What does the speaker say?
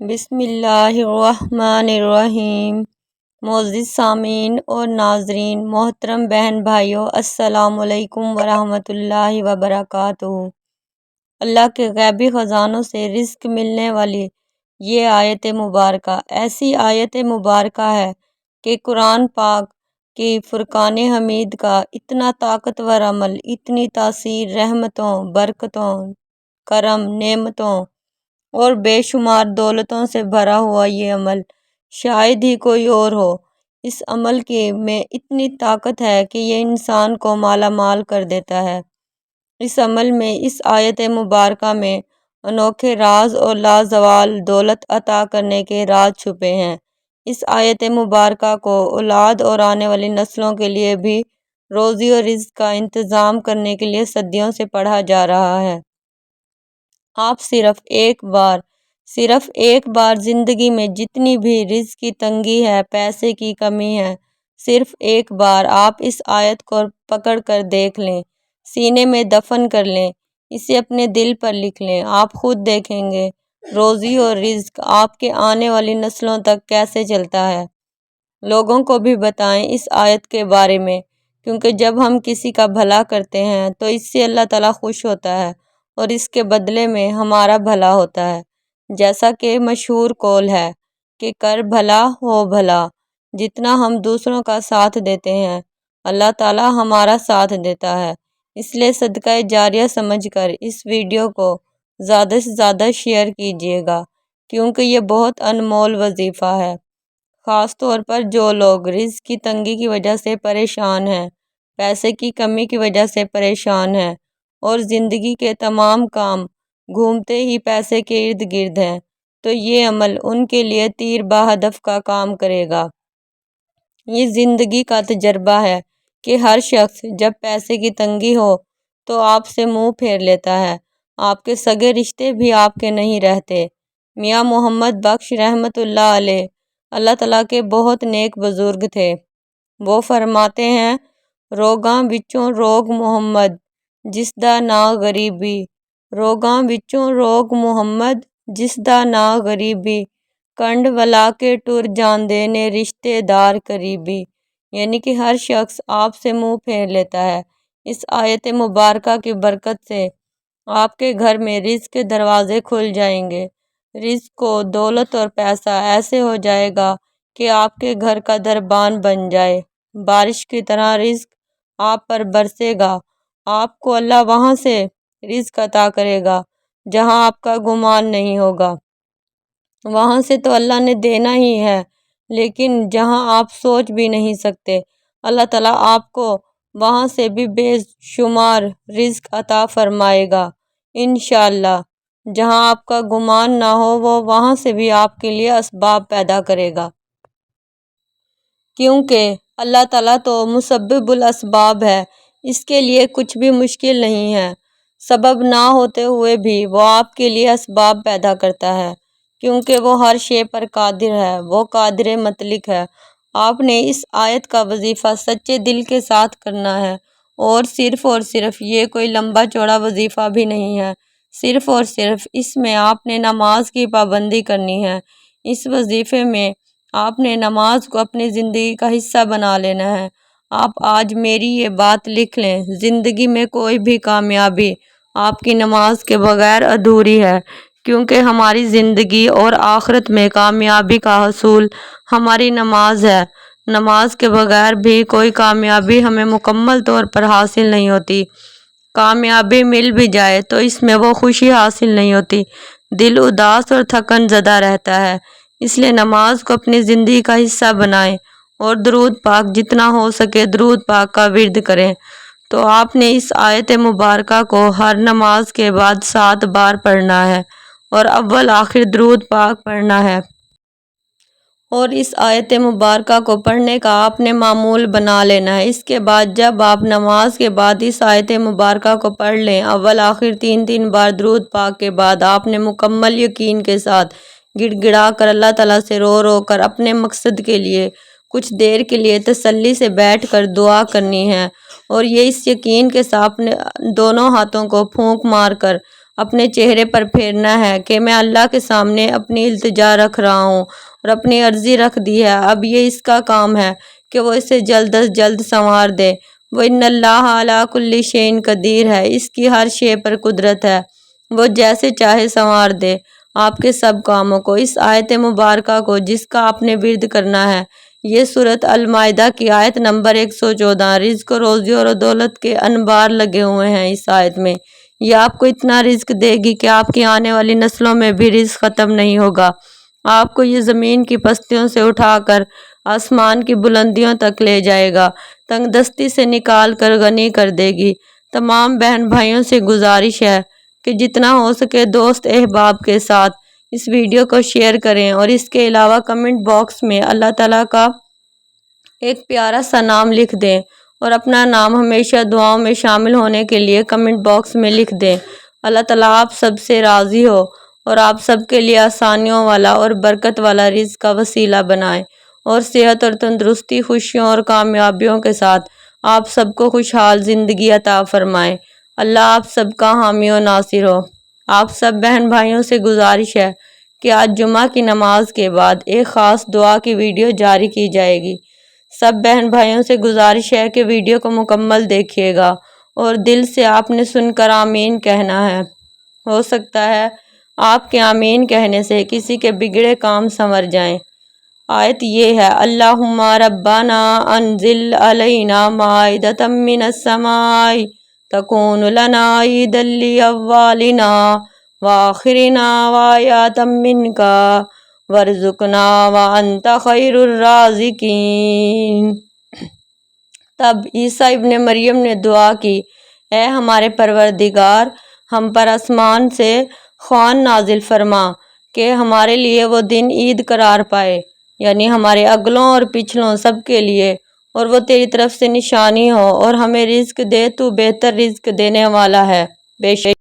بسم اللہ الرحمن الرحیم۔ معزز سامعین اور ناظرین، محترم بہن بھائیوں، السلام علیکم ورحمۃ اللہ وبرکاتہ۔ اللہ کے غیبی خزانوں سے رزق ملنے والی یہ آیت مبارکہ ایسی آیت مبارکہ ہے کہ قرآن پاک کی فرقان حمید کا اتنا طاقتور عمل، اتنی تاثیر، رحمتوں، برکتوں، کرم، نعمتوں اور بے شمار دولتوں سے بھرا ہوا یہ عمل شاید ہی کوئی اور ہو۔ اس عمل میں اتنی طاقت ہے کہ یہ انسان کو مالا مال کر دیتا ہے۔ اس عمل میں، اس آیت مبارکہ میں انوکھے راز اور لازوال دولت عطا کرنے کے راز چھپے ہیں۔ اس آیت مبارکہ کو اولاد اور آنے والی نسلوں کے لیے بھی روزی اور رزق کا انتظام کرنے کے لیے صدیوں سے پڑھا جا رہا ہے۔ آپ صرف ایک بار زندگی میں جتنی بھی رزق کی تنگی ہے، پیسے کی کمی ہے، صرف ایک بار آپ اس آیت کو پکڑ کر دیکھ لیں، سینے میں دفن کر لیں، اسے اپنے دل پر لکھ لیں، آپ خود دیکھیں گے روزی اور رزق آپ کے آنے والی نسلوں تک کیسے چلتا ہے۔ لوگوں کو بھی بتائیں اس آیت کے بارے میں، کیونکہ جب ہم کسی کا بھلا کرتے ہیں تو اس سے اللہ تعالیٰ خوش ہوتا ہے اور اس کے بدلے میں ہمارا بھلا ہوتا ہے۔ جیسا کہ مشہور قول ہے کہ کر بھلا ہو بھلا، جتنا ہم دوسروں کا ساتھ دیتے ہیں اللہ تعالیٰ ہمارا ساتھ دیتا ہے۔ اس لیے صدقہ جاریہ سمجھ کر اس ویڈیو کو زیادہ سے زیادہ شیئر کیجیے گا، کیونکہ یہ بہت انمول وظیفہ ہے۔ خاص طور پر جو لوگ رزق کی تنگی کی وجہ سے پریشان ہیں، پیسے کی کمی کی وجہ سے پریشان ہیں اور زندگی کے تمام کام گھومتے ہی پیسے کے ارد گرد ہیں، تو یہ عمل ان کے لیے تیر بہدف کا کام کرے گا۔ یہ زندگی کا تجربہ ہے کہ ہر شخص جب پیسے کی تنگی ہو تو آپ سے منہ پھیر لیتا ہے، آپ کے سگے رشتے بھی آپ کے نہیں رہتے۔ میاں محمد بخش رحمۃ اللہ علیہ اللہ تعالیٰ کے بہت نیک بزرگ تھے۔ وہ فرماتے ہیں، روگاں وچوں روگ محمد جس دا نا غریبی، روگاں وچوں روگ محمد جس دا نا غریبی، کنڈ ولا کے ٹر جاندے نے رشتے دار قریبی۔ یعنی کہ ہر شخص آپ سے منہ پھیر لیتا ہے۔ اس آیت مبارکہ کی برکت سے آپ کے گھر میں رزق کے دروازے کھل جائیں گے، رزق و دولت اور پیسہ ایسے ہو جائے گا کہ آپ کے گھر کا دربان بن جائے، بارش کی طرح رزق آپ پر برسے گا، آپ کو اللہ وہاں سے رزق عطا کرے گا جہاں آپ کا گمان نہیں ہوگا۔ وہاں سے تو اللہ نے دینا ہی ہے، لیکن جہاں آپ سوچ بھی نہیں سکتے، اللہ تعالیٰ آپ کو وہاں سے بھی بے شمار رزق عطا فرمائے گا انشاءاللہ۔ جہاں آپ کا گمان نہ ہو، وہ وہاں سے بھی آپ کے لیے اسباب پیدا کرے گا، کیونکہ اللہ تعالیٰ تو مسبب الاسباب ہے، اس کے لیے کچھ بھی مشکل نہیں ہے۔ سبب نہ ہوتے ہوئے بھی وہ آپ کے لیے اسباب پیدا کرتا ہے، کیونکہ وہ ہر شے پر قادر ہے، وہ قادر مطلق ہے۔ آپ نے اس آیت کا وظیفہ سچے دل کے ساتھ کرنا ہے، اور صرف یہ کوئی لمبا چوڑا وظیفہ بھی نہیں ہے، صرف اور صرف اس میں آپ نے نماز کی پابندی کرنی ہے۔ اس وظیفے میں آپ نے نماز کو اپنی زندگی کا حصہ بنا لینا ہے۔ آپ آج میری یہ بات لکھ لیں، زندگی میں کوئی بھی کامیابی آپ کی نماز کے بغیر ادھوری ہے، کیونکہ ہماری زندگی اور آخرت میں کامیابی کا حصول ہماری نماز ہے۔ نماز کے بغیر بھی کوئی کامیابی ہمیں مکمل طور پر حاصل نہیں ہوتی۔ کامیابی مل بھی جائے تو اس میں وہ خوشی حاصل نہیں ہوتی، دل اداس اور تھکن زدہ رہتا ہے۔ اس لیے نماز کو اپنی زندگی کا حصہ بنائیں اور درود پاک جتنا ہو سکے درود پاک کا ورد کریں۔ تو آپ نے اس آیت مبارکہ کو ہر نماز کے بعد 7 بار پڑھنا ہے اور اول آخر درود پاک پڑھنا ہے۔ اور اس آیت مبارکہ کو پڑھنے کا آپ نے معمول بنا لینا ہے۔ اس کے بعد جب آپ نماز کے بعد اس آیت مبارکہ کو پڑھ لیں، اول آخر 3 بار درود پاک کے بعد آپ نے مکمل یقین کے ساتھ گڑ گڑا کر اللہ تعالیٰ سے رو رو کر اپنے مقصد کے لیے کچھ دیر کے لیے تسلی سے بیٹھ کر دعا کرنی ہے، اور یہ اس یقین کے ساتھ اپنے دونوں ہاتھوں کو پھونک مار کر اپنے چہرے پر پھیرنا ہے کہ میں اللہ کے سامنے اپنی التجا رکھ رہا ہوں اور اپنی عرضی رکھ دی ہے۔ اب یہ اس کا کام ہے کہ وہ اسے جلد از جلد سنوار دے۔ وہ ان اللہ علی کل شیء قدیر ہے، اس کی ہر شے پر قدرت ہے، وہ جیسے چاہے سنوار دے آپ کے سب کاموں کو۔ اس آیت مبارکہ کو جس کا آپ نے ورد کرنا ہے، یہ سورۃ المائدہ کی آیت نمبر 114۔ رزق، روزی اور دولت کے انبار لگے ہوئے ہیں اس آیت میں۔ یہ آپ کو اتنا رزق دے گی کہ آپ کی آنے والی نسلوں میں بھی رزق ختم نہیں ہوگا۔ آپ کو یہ زمین کی پستیوں سے اٹھا کر آسمان کی بلندیوں تک لے جائے گا، تنگ دستی سے نکال کر غنی کر دے گی۔ تمام بہن بھائیوں سے گزارش ہے کہ جتنا ہو سکے دوست احباب کے ساتھ اس ویڈیو کو شیئر کریں، اور اس کے علاوہ کمنٹ باکس میں اللہ تعالیٰ کا ایک پیارا سا نام لکھ دیں، اور اپنا نام ہمیشہ دعاؤں میں شامل ہونے کے لیے کمنٹ باکس میں لکھ دیں۔ اللہ تعالیٰ آپ سب سے راضی ہو اور آپ سب کے لیے آسانیوں والا اور برکت والا رزق کا وسیلہ بنائے، اور صحت اور تندرستی، خوشیوں اور کامیابیوں کے ساتھ آپ سب کو خوشحال زندگی عطا فرمائے۔ اللہ آپ سب کا حامی و ناصر ہو۔ آپ سب بہن بھائیوں سے گزارش ہے کہ آج جمعہ کی نماز کے بعد ایک خاص دعا کی ویڈیو جاری کی جائے گی۔ سب بہن بھائیوں سے گزارش ہے کہ ویڈیو کو مکمل دیکھیے گا اور دل سے آپ نے سن کر آمین کہنا ہے۔ ہو سکتا ہے آپ کے آمین کہنے سے کسی کے بگڑے کام سنور جائیں۔ آیت یہ ہے: اللہم ربنا انزل علینا مائدۃ من السماء تکون لنا عیدا لاولنا وآخرنا وآیۃ منک وارزقنا وانت خیر الرازقین۔ تب عیسیٰ ابن مریم نے دعا کی، اے ہمارے پروردگار، ہم پر آسمان سے خوان نازل فرما کہ ہمارے لیے وہ دن عید قرار پائے، یعنی ہمارے اگلوں اور پچھلوں سب کے لیے، اور وہ تیری طرف سے نشانی ہو، اور ہمیں رزق دے، تو بہتر رزق دینے والا ہے۔ بے شک